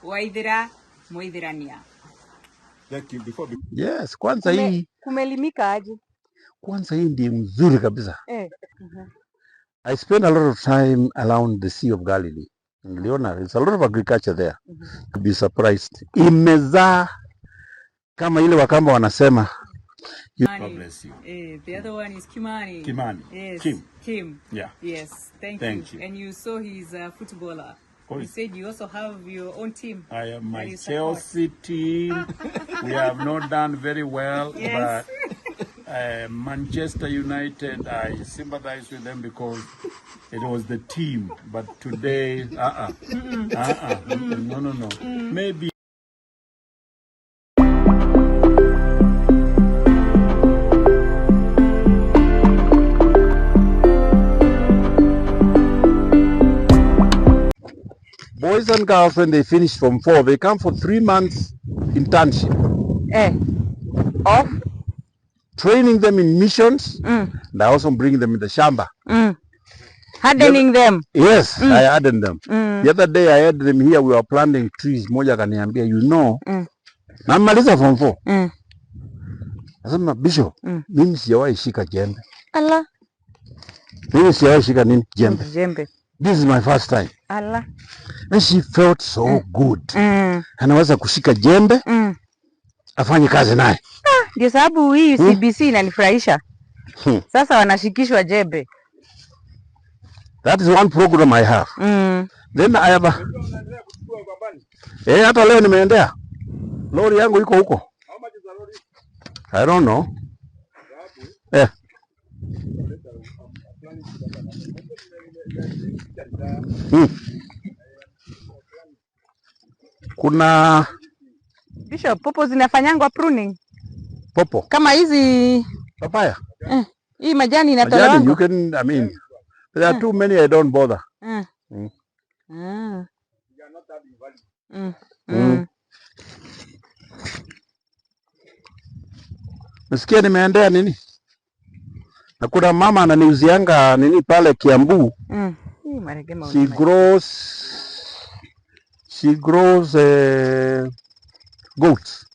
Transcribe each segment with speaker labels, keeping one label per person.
Speaker 1: Waithira Muithirania.
Speaker 2: Yes, kwanza hii
Speaker 1: kumelimika aje?
Speaker 2: Kwanza hii ndiye mzuri kabisa. I spent a lot of time around the Sea of Galilee. Niliona there's a lot of agriculture there. To be surprised. Imezaa kama ile Wakamba wanasema.
Speaker 1: God bless you. The other one is Kimani. Yes. Kim. Yeah. Yes. Thank you. And you saw he's a footballer. You said you also have your own team. I am my Chelsea team. We have not done very well, but Manchester United, I sympathize with them because it was the team. But today, no. Maybe.
Speaker 2: Boys and girls, when they finish from 4, they come for 3 months internship.
Speaker 1: Of
Speaker 2: training them in missions. And I also bring them in the shamba.
Speaker 1: Hardening them.
Speaker 2: Yes, I harden them. The other day I had them here, we were planting trees. Moja kaniambia, you know, namaliza form 4. Nasema, Bishop, mimi sijawahi shika jembe.
Speaker 1: Allah.
Speaker 2: Mimi sijawahi shika nini? Jembe. This is my first time.
Speaker 1: Allah.
Speaker 2: And she felt so good. Anaweza kushika jembe, afanye kazi naye.
Speaker 1: Ndio sababu hii CBC inanifurahisha. Sasa wanashikishwa jembe.
Speaker 2: That is one program I have. Then I have hata leo nimeendea. Lori yangu iko huko. I don't know. Kuna
Speaker 1: Bishop, popo zinafanyangwa pruning.
Speaker 2: Popo.
Speaker 1: Kama hizi
Speaker 2: papaya.
Speaker 1: Hii majani inatolewa.
Speaker 2: Majani you can, I mean, there are too many I don't bother. Nasikia nimeendea nini? Na kuna mama ananiuzianga nini pale Kiambu. She grows goats.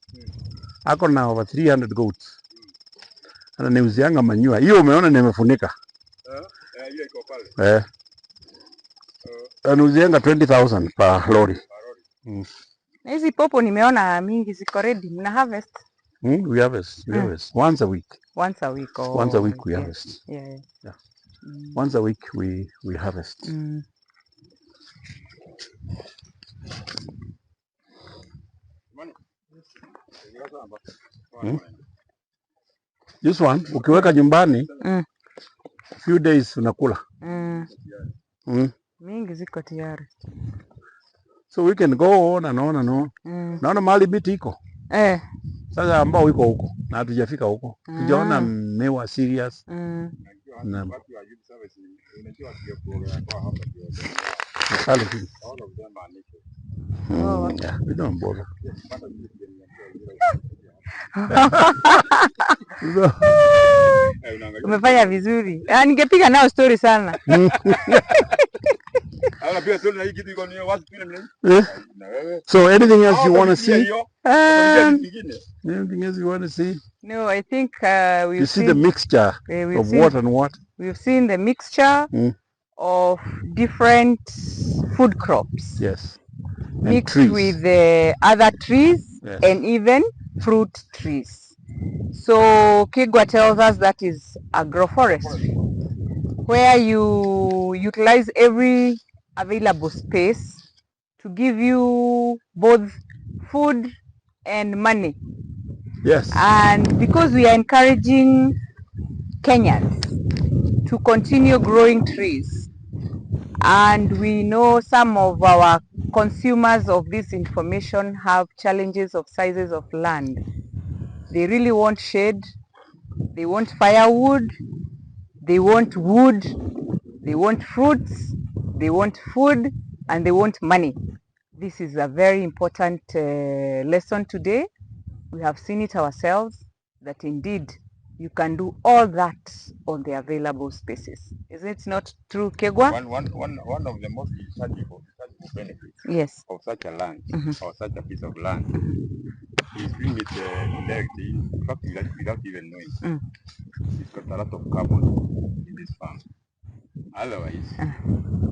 Speaker 2: Ako na over 300 goats. Ananiuzianga manyua. Hiyo umeona nimefunika. Hiyo iko pale. Anauzianga 20,000 per lorry.
Speaker 1: Na hizi popo nimeona mingi ziko ready. Mna harvest?
Speaker 2: We harvest. Once a week.
Speaker 1: Once a week.
Speaker 2: Once a week we harvest.
Speaker 1: Yeah.
Speaker 2: Once a week we harvest. This one, ukiweka nyumbani, few days unakula.
Speaker 1: Mingi ziko tayari.
Speaker 2: So we can go on and on and on. Naona mahali biti iko. Sasa ambao iko huko na hatujafika huko. Tujaona mewa serious. Na we don't bother.
Speaker 1: Umefanya vizuri. Ningepiga nao story sana.
Speaker 2: So anything else you want to see? Anything else you want to see?
Speaker 1: No, I think
Speaker 2: you see the mixture of what and what?
Speaker 1: We've seen the mixture of different food crops.
Speaker 2: Yes.
Speaker 1: Mixed with the other trees and even fruit trees. So Kigwa tells us that is agroforestry, where you utilize every available space to give you both food and money.
Speaker 2: Yes.
Speaker 1: And because we are encouraging Kenyans to continue growing trees, and we know some of our consumers of this information have challenges of sizes of land. They really want shade, they want firewood, they want wood, they want fruits, they want food, and they want money. This is a very important lesson today. We have seen it ourselves that indeed you can do all that on the available spaces. Is it not true, Kigwa?
Speaker 3: One of the most benefits of such a land or such a piece of land. He's doing it indirectly, in fact, without even knowing. He's got a lot of carbon in this farm. Otherwise,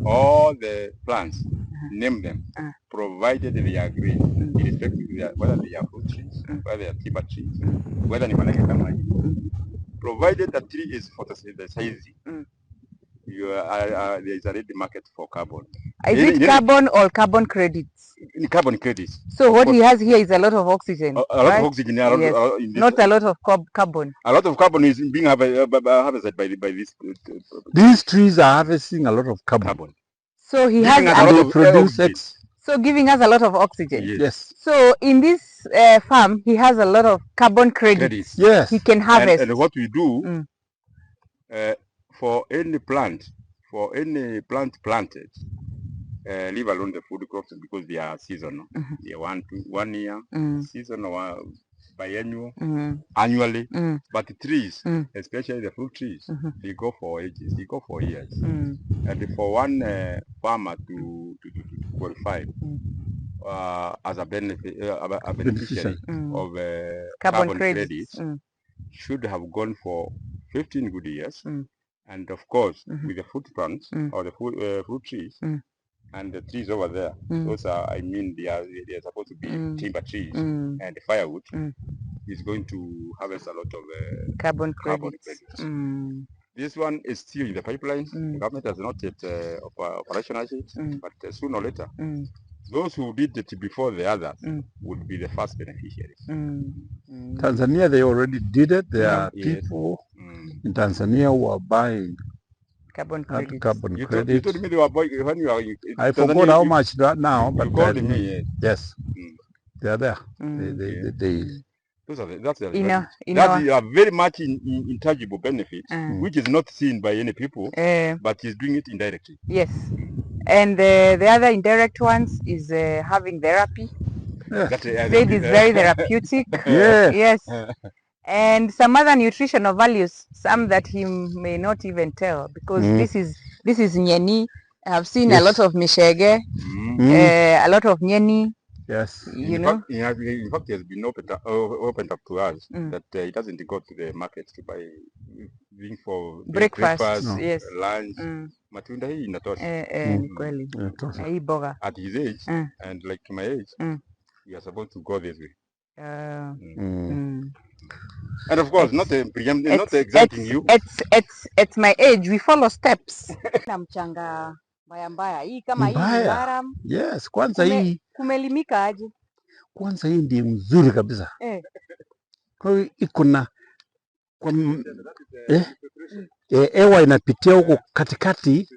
Speaker 3: all the plants, name them, provided they are green, irrespective of whether they are fruit trees, whether they are timber trees, whether they are provided the tree is photosynthesizing, there is a ready market for carbon.
Speaker 1: Is it carbon or carbon credits?
Speaker 3: Carbon credits.
Speaker 1: So what he has here is a lot of oxygen.
Speaker 3: A lot of oxygen.
Speaker 1: Yes. Not a lot of carbon.
Speaker 3: A lot of carbon is being harvested by this.
Speaker 2: These trees are harvesting a lot of carbon.
Speaker 1: So he has
Speaker 2: a lot of produce.
Speaker 1: So giving us a lot of oxygen.
Speaker 2: Yes.
Speaker 1: So in this farm, he has a lot of carbon credits.
Speaker 2: Yes.
Speaker 1: He can harvest.
Speaker 3: And what we do for any plant, planted, leave alone the food crops because they are seasonal. They are 1 year, seasonal, biannual, annually. But the trees, especially the fruit trees, they go for ages, they go for years. And for one farmer to qualify as a beneficiary of carbon credits, should have gone for 15 good years. And of course, with the fruit plants or the fruit trees, and the trees over there, those are, I mean, they are supposed to be timber trees and firewood. Is going to harvest a lot of
Speaker 1: carbon credits.
Speaker 3: This one is still in the pipeline. The government has not yet operationalized it, but sooner or later, those who did it before the others would be the first beneficiaries.
Speaker 2: Tanzania, they already did it. There are people in Tanzania who are buying
Speaker 1: carbon credits.
Speaker 3: You told me they were buying when you are.
Speaker 2: I forgot how much that now, but
Speaker 3: you called me.
Speaker 2: Yes, they are there.
Speaker 3: That's a very much intangible benefit, which is not seen by any people, but is doing it indirectly.
Speaker 1: Yes, and the other indirect ones is having therapy. Said is very therapeutic. Yes, and some other nutritional values, some that he may not even tell, because this is nyeni. I've seen a lot of mishege, a lot of nyeni.
Speaker 2: Yes.
Speaker 3: In fact, it has been opened up to us that it doesn't go to the market to buy for breakfast, lunch. Matunda hii inatosha.
Speaker 1: Kweli. Hii boga.
Speaker 3: At his age and like my age, we are supposed to go this way. And of course, not exempting you.
Speaker 1: At my age, we follow steps. Na mchanga mbaya. Hii kama hii baram.
Speaker 2: Yes, kwanza hii
Speaker 1: kumelimika aje?
Speaker 2: Kwanza hii ndiye mzuri kabisa. Kwa hiyo iko na ewa inapitia huko katikati.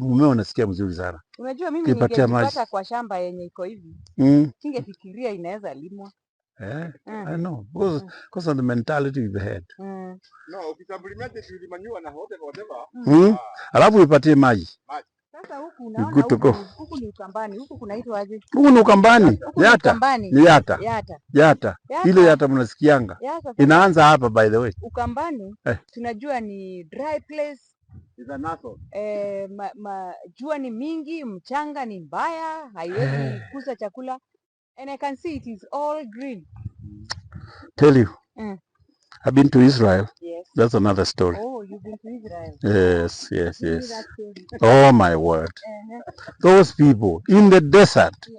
Speaker 2: Mumeo unasikia mzuri sana.
Speaker 1: Unajua mimi ningepata kwa shamba yenye iko hivi. Singefikiria inaweza limwa.
Speaker 2: I know, because of the mentality we've had.
Speaker 3: No, ukisupplement with manure na whatever.
Speaker 2: Alafu ipatie maji.
Speaker 1: Sasa huku unaona huku ni Ukambani. Huku kunaitwa aje?
Speaker 2: Huku ni Ukambani. Yata. Ile yata mnasikianga. Inaanza hapa by the way.
Speaker 1: Ukambani tunajua ni dry place.
Speaker 3: Is a naso.
Speaker 1: Jua ni mingi, mchanga ni mbaya, haiwezi kuza chakula. And I can see it is all green.
Speaker 2: Tell you. I've been to Israel.
Speaker 1: Yes.
Speaker 2: That's another story.
Speaker 1: Oh, you've been to Israel.
Speaker 2: Yes. Oh my word. Those people in the desert.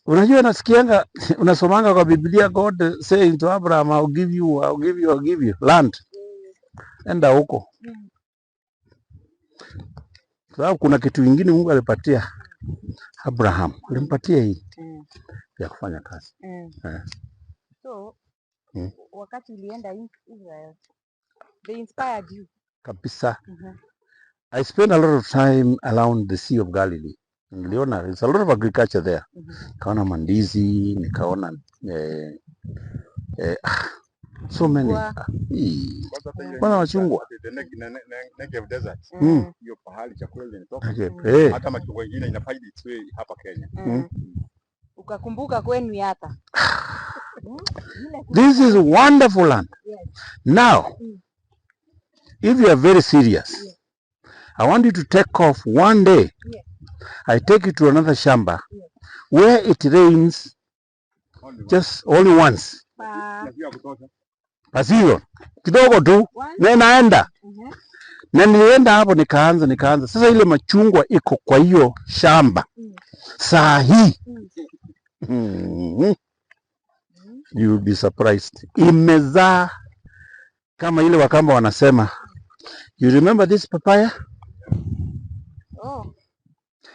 Speaker 2: Unajua nasikianga, unasomanga kwa Biblia, God saying to Abraham, I'll give you land. Enda huko. Sababu kuna kitu kingine Mungu alipatia Abraham. Alimpatia hii ya kufanya kazi.
Speaker 1: So, wakati ulienda Israel, they inspired you.
Speaker 2: Kabisa. I spent a lot of time around the Sea of Galilee. Niliona there's a lot of agriculture there. Nikaona mandizi, nikaona so many. Kuna machungwa.
Speaker 3: Negev Desert. Hiyo pahali chakula linatoka. Hata machungwa mengine inafaidi itswe hapa Kenya.
Speaker 1: Ukakumbuka kwenu hata.
Speaker 2: This is a wonderful land. Now, if you are very serious, I want you to take off one day I take it to another shamba where it rains just only once. Pasio kidogo tu na naenda na nilienda hapo nikaanza sasa. Ile machungwa iko kwa hiyo shamba saa hii, you will be surprised. Imezaa kama ile Wakamba wanasema, you remember this papaya?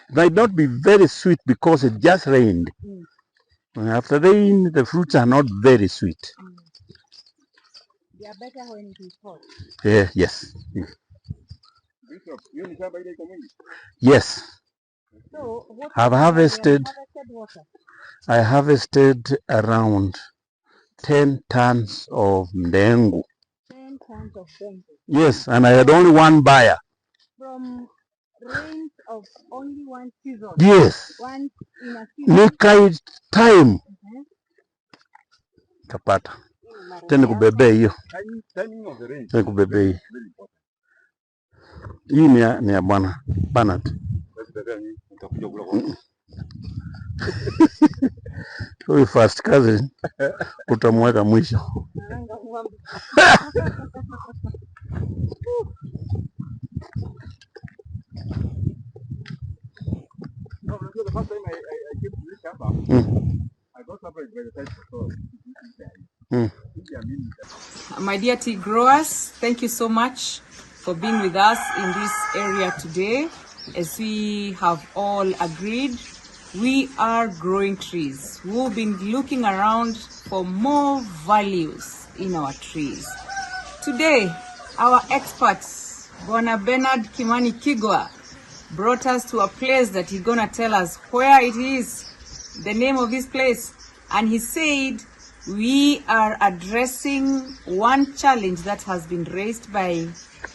Speaker 2: It might not be very sweet because it just rained. After rain, the fruits are not very sweet.
Speaker 1: They are better when it is hot.
Speaker 2: Yeah, yes. Yes.
Speaker 1: So what
Speaker 2: I've harvested
Speaker 1: water?
Speaker 2: I harvested around 10 tons of ndengu.
Speaker 1: 10 tons of ndengu.
Speaker 2: Yes, and I had only one buyer.
Speaker 1: From rains of only one season.
Speaker 2: Yes.
Speaker 1: Once in a season.
Speaker 2: Nikai time. Kapata. Tena kubebe hiyo. Tena kubebe hiyo. Hii ni ya bwana Bernard. Huyu first cousin utamweka mwisho.
Speaker 3: The first time I came to this shamba, I got surprised by the type of soil.
Speaker 1: My dear tea growers, thank you so much for being with us in this area today. As we have all agreed, we are growing trees. We've been looking around for more values in our trees. Today, our experts, Bwana Bernard Kimani Kigwa, brought us to a place that he's gonna tell us where it is, the name of this place. And he said, we are addressing one challenge that has been raised by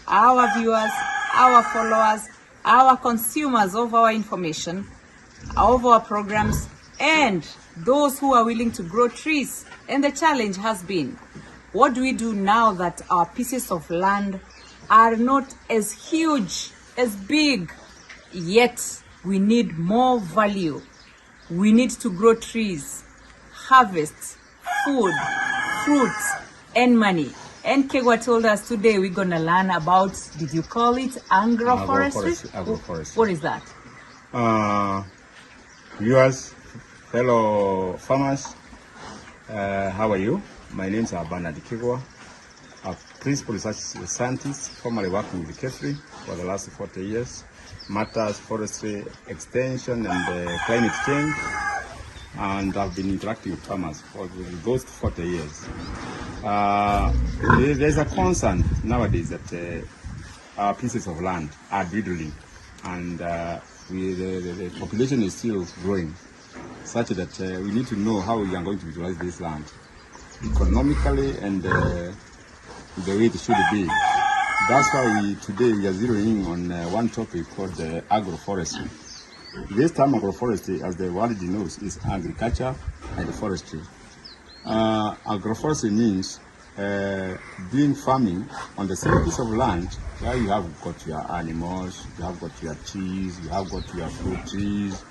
Speaker 1: our viewers, our followers, our consumers of our information, of our programs, and those who are willing to grow trees. And the challenge has been, what do we do now that our pieces of land are not as huge, as big, yet we need more value. We need to grow trees, harvest, food, fruits, and money. And Kigwa told us today we're going to learn about, did you call it agroforestry?
Speaker 3: Agroforestry.
Speaker 1: What is that?
Speaker 3: Viewers, fellow farmers, how are you? My name is Bernard Kigwa, a principal research scientist, formerly working with Kefri for the last 40 years. Matters, forestry, extension, and climate change. And I've been interacting with farmers for those 40 years. There's a concern nowadays that our pieces of land are dwindling, and the population is still growing, such that we need to know how we are going to utilize this land economically and the way it should be. That's why today we are zeroing on one topic called agroforestry. This term agroforestry, as the word denotes, is agriculture and forestry. Agroforestry means doing farming on the same piece of land where you have got your animals, you have got your trees, you have got your fruit trees,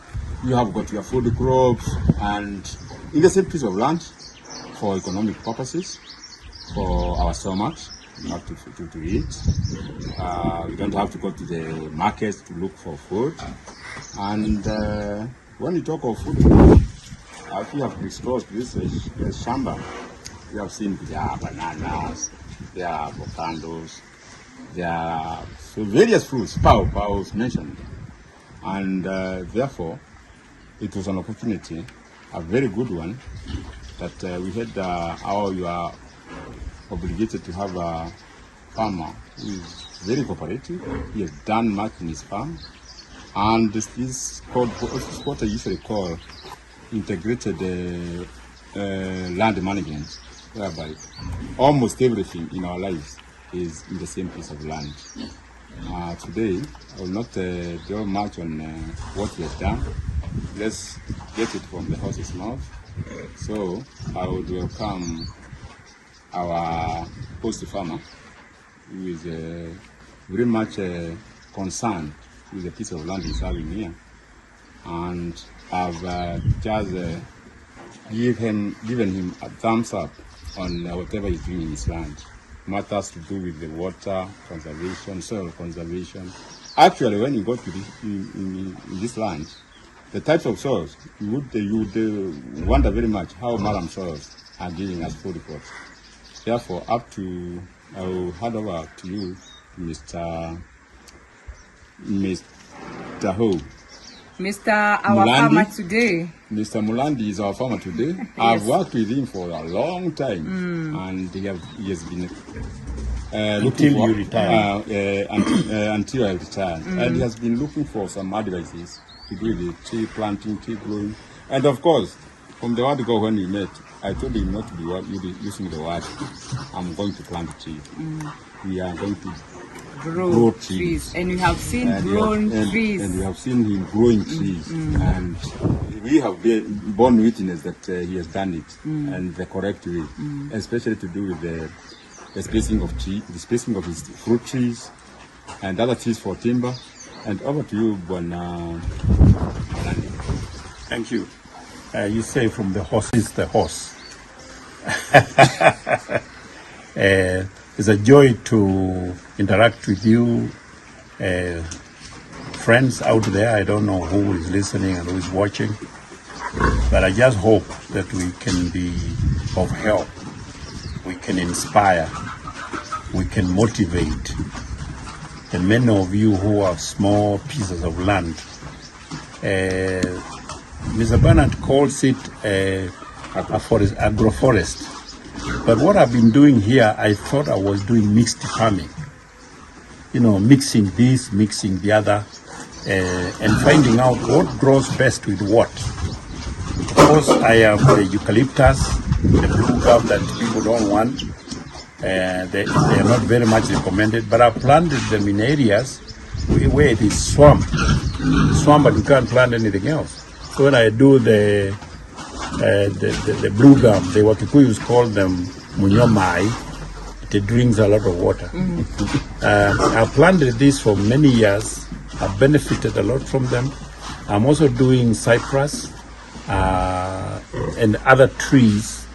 Speaker 3: you have got your food crops, and in the same piece of land for economic purposes, for our stomachs. We have to eat. We don't have to go to the markets to look for food. And when you talk of food, as we have discussed this shamba, we have seen there are bananas, there are avocados, there are various fruits, pows mentioned. And therefore, it was an opportunity, a very good one, that we had how you are obligated to have a farmer who is very cooperative. He has done much in his farm, and this is called what I usually call integrated land management, whereby almost everything in our lives is in the same piece of land. Today, I will not dwell much on what we have done. Let's get it from the horse's mouth. So I would welcome our host farmer, who is very much concerned with the piece of land he's having here. and I've just given him a thumbs up on whatever he's doing in his land. Matters to do with the water conservation, soil conservation. Actually, when you go to in this land, the types of soils, you would wonder very much how Malam soils are giving us food crops. Therefore, I will hand over to you, Mr. Ho.
Speaker 1: Mr. Our farmer today.
Speaker 3: Mr. Mulandi is our farmer today. Yes. I've worked with him for a long time, and he has been until you retire. Until I retire, and he has been looking for some advices to do with the tree planting, tree growing, and of course, from the word go when we met, I told him not to be using the word "I'm going to plant a tree." We are going to grow trees.
Speaker 1: And you have seen trees.
Speaker 3: And we have seen him growing trees. And we have been born witness that he has done it and the correct way, especially to do with the spacing of his fruit trees and other trees for timber. And over to you, Bwana.
Speaker 2: Thank you. You say from the horse is the horse. It's a joy to interact with you, friends out there. I don't know who is listening and who is watching, but I just hope that we can be of help. We can inspire, we can motivate. And many of you who have small pieces of land, Mr. Bernard calls it a forest, agroforest. But what I've been doing here, I thought I was doing mixed farming. You know, mixing this, mixing the other, and finding out what grows best with what. Of course, I have the eucalyptus, the blue gum that people don't want. They are not very much recommended, but I planted them in areas where it is swamp, but you can't plant anything else. So when I do the blue gum, the Wakikuyus call them munyomai. It drinks a lot of water. I've planted this for many years. I've benefited a lot from them. I'm also doing cypress and other trees,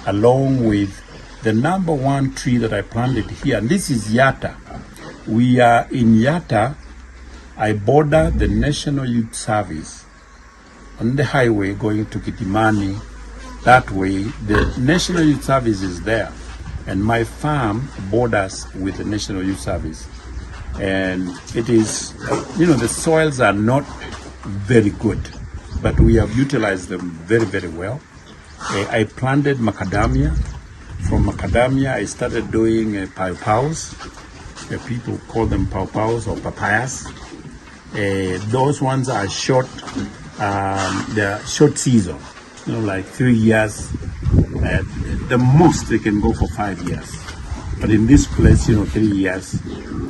Speaker 2: along with the number one tree that I planted here. And this is Yatta. We are in Yatta. I border the National Youth Service on the highway going to Kitimani. That way, the National Youth Service is there. And my farm borders with the National Youth Service. And it is, the soils are not very good, but we have utilized them very, very well. I planted macadamia. From macadamia, I started doing pawpaws. People call them pawpaws or papayas. Those ones are short, they're short season, like 3 years. The most they can go for 5 years. But in this place, 3 years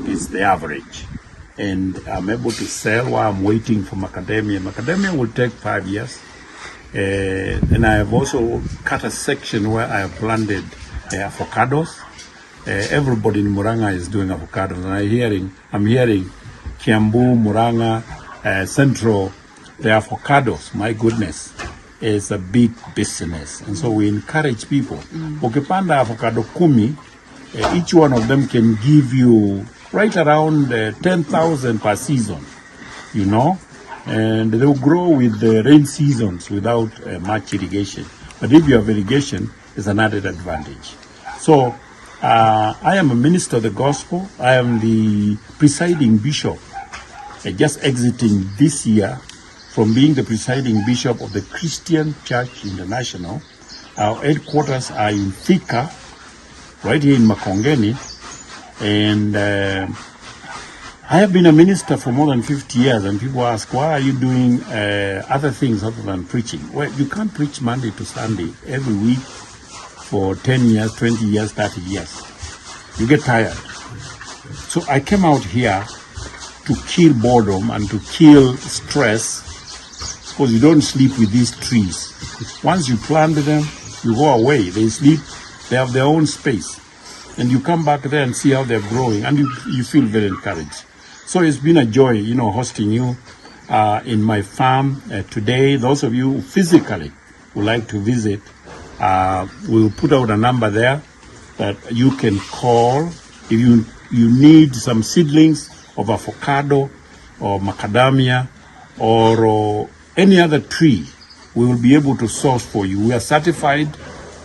Speaker 2: is the average. And I'm able to sell while I'm waiting for macadamia. Macadamia will take 5 years. And I have also cut a section where I have planted avocados. Everybody in Muranga is doing avocados. And I'm hearing Kiambu, Muranga, Central, the avocados, my goodness, is a big business. And so we encourage people. Ukipanda avocado 10, each one of them can give you right around 10,000 per season, and they will grow with the rain seasons without much irrigation. But if you have irrigation, it's an added advantage. So I am a minister of the gospel. I am the presiding bishop, just exiting this year from being the presiding bishop of the Christian Church International. Our headquarters are in Thika, right here in Makongeni. And I have been a minister for more than 50 years, and people ask, why are you doing other things other than preaching? Well, you can't preach Monday to Sunday every week for 10 years, 20 years, 30 years. You get tired. So I came out here to kill boredom and to kill stress, because you don't sleep with these trees. Once you plant them, you go away. They sleep, they have their own space. And you come back there and see how they're growing, and you feel very encouraged. So it's been a joy, hosting you.
Speaker 4: in my farm today. Those of you who physically would like to visit, we'll put out a number there that you can call if you need some seedlings of avocado or macadamia or any other tree. We will be able to source for you. We are certified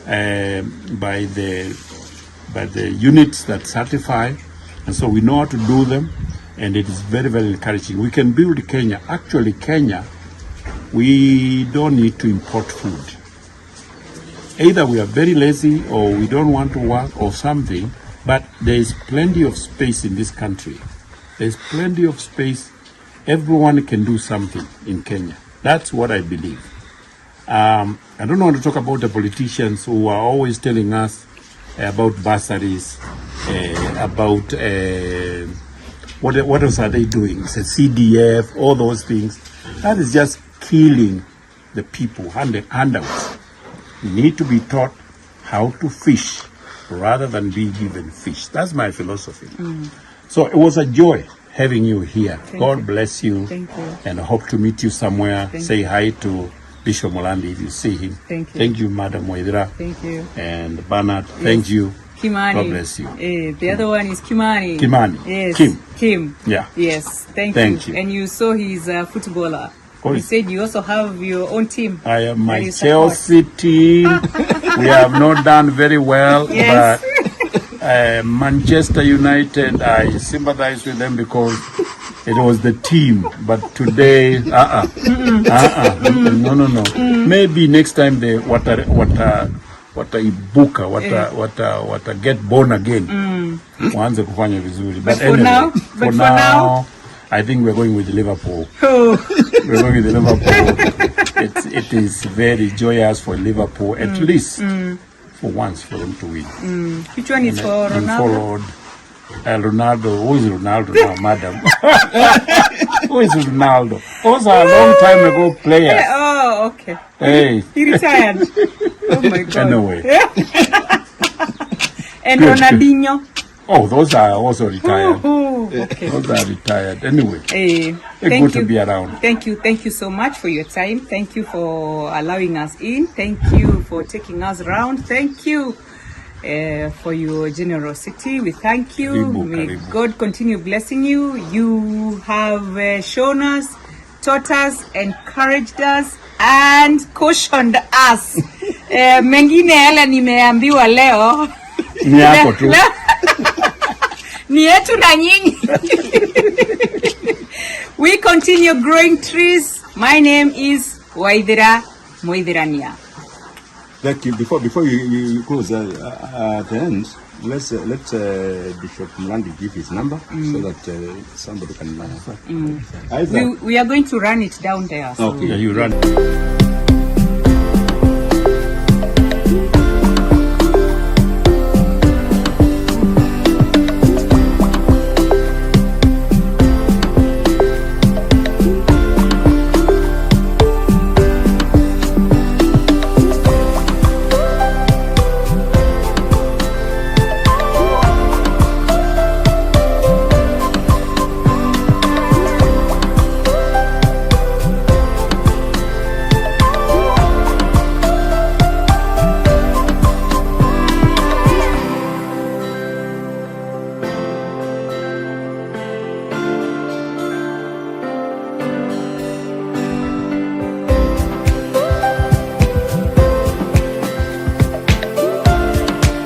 Speaker 4: by the units that certify, and so we know how to do them, and it is very, very encouraging. We can build Kenya. Actually, Kenya, we don't need to import food. Either we are very lazy or we don't want to work or something, but there is plenty of space in this country. There's plenty of space. Everyone can do something in Kenya. That's what I believe. I don't want to talk about the politicians who are always telling us about bursaries, about what else are they doing? It's a CDF, all those things. That is just killing the people, handouts. You need to be taught how to fish rather than be given fish. That's my philosophy. So it was a joy having you here. God bless you.
Speaker 1: Thank you.
Speaker 4: And I hope to meet you somewhere. Say hi to Bishop Mulandi if you see him.
Speaker 1: Thank you.
Speaker 4: Thank you, Madam Waithira.
Speaker 1: Thank you.
Speaker 4: And Bernard, thank you.
Speaker 1: Kimani.
Speaker 4: God bless you.
Speaker 1: The other one is Kimani.
Speaker 4: Kimani.
Speaker 1: Yes.
Speaker 4: Kim. Yeah.
Speaker 1: Yes. Thank you. And you saw he's a footballer. You said you also have your own team.
Speaker 4: I have my Chelsea team. We have not done very well,
Speaker 1: yes.
Speaker 4: But Manchester United, I sympathize with them because it was the team. But today, no. Maybe next time they what a get born again. Waanze kufanya vizuri. But anyway, for now, I think we're going with Liverpool. We're going with Liverpool. It is very joyous for Liverpool, at least for once, for them to win.
Speaker 1: Which one is for Ronaldo?
Speaker 4: Ronaldo. Who is Ronaldo now, madam? Who is Ronaldo? Those are a long time ago players.
Speaker 1: Oh, okay.
Speaker 4: Hey.
Speaker 1: He retired. Oh my God.
Speaker 4: Anyway.
Speaker 1: And good, Ronaldinho.
Speaker 4: Good. Oh, those are also retired.
Speaker 1: Okay.
Speaker 4: Those are retired. Anyway,
Speaker 1: it's
Speaker 4: good to be around.
Speaker 1: Thank you so much for your time. Thank you for allowing us in. Thank you for taking us around. Thank you for your generosity. We thank you. May God continue blessing you. You have shown us, taught us, encouraged us, and cautioned us. Mengine yale nimeambiwa leo.
Speaker 4: Ni yako tu.
Speaker 1: Ni yetu na nyinyi. We continue growing trees. My name is Waithira Muithirania.
Speaker 3: Thank you. Before you close at the end, let Bishop Mulandi give his number so that somebody can.
Speaker 1: We are going to run it down there. So.
Speaker 4: Okay, you run.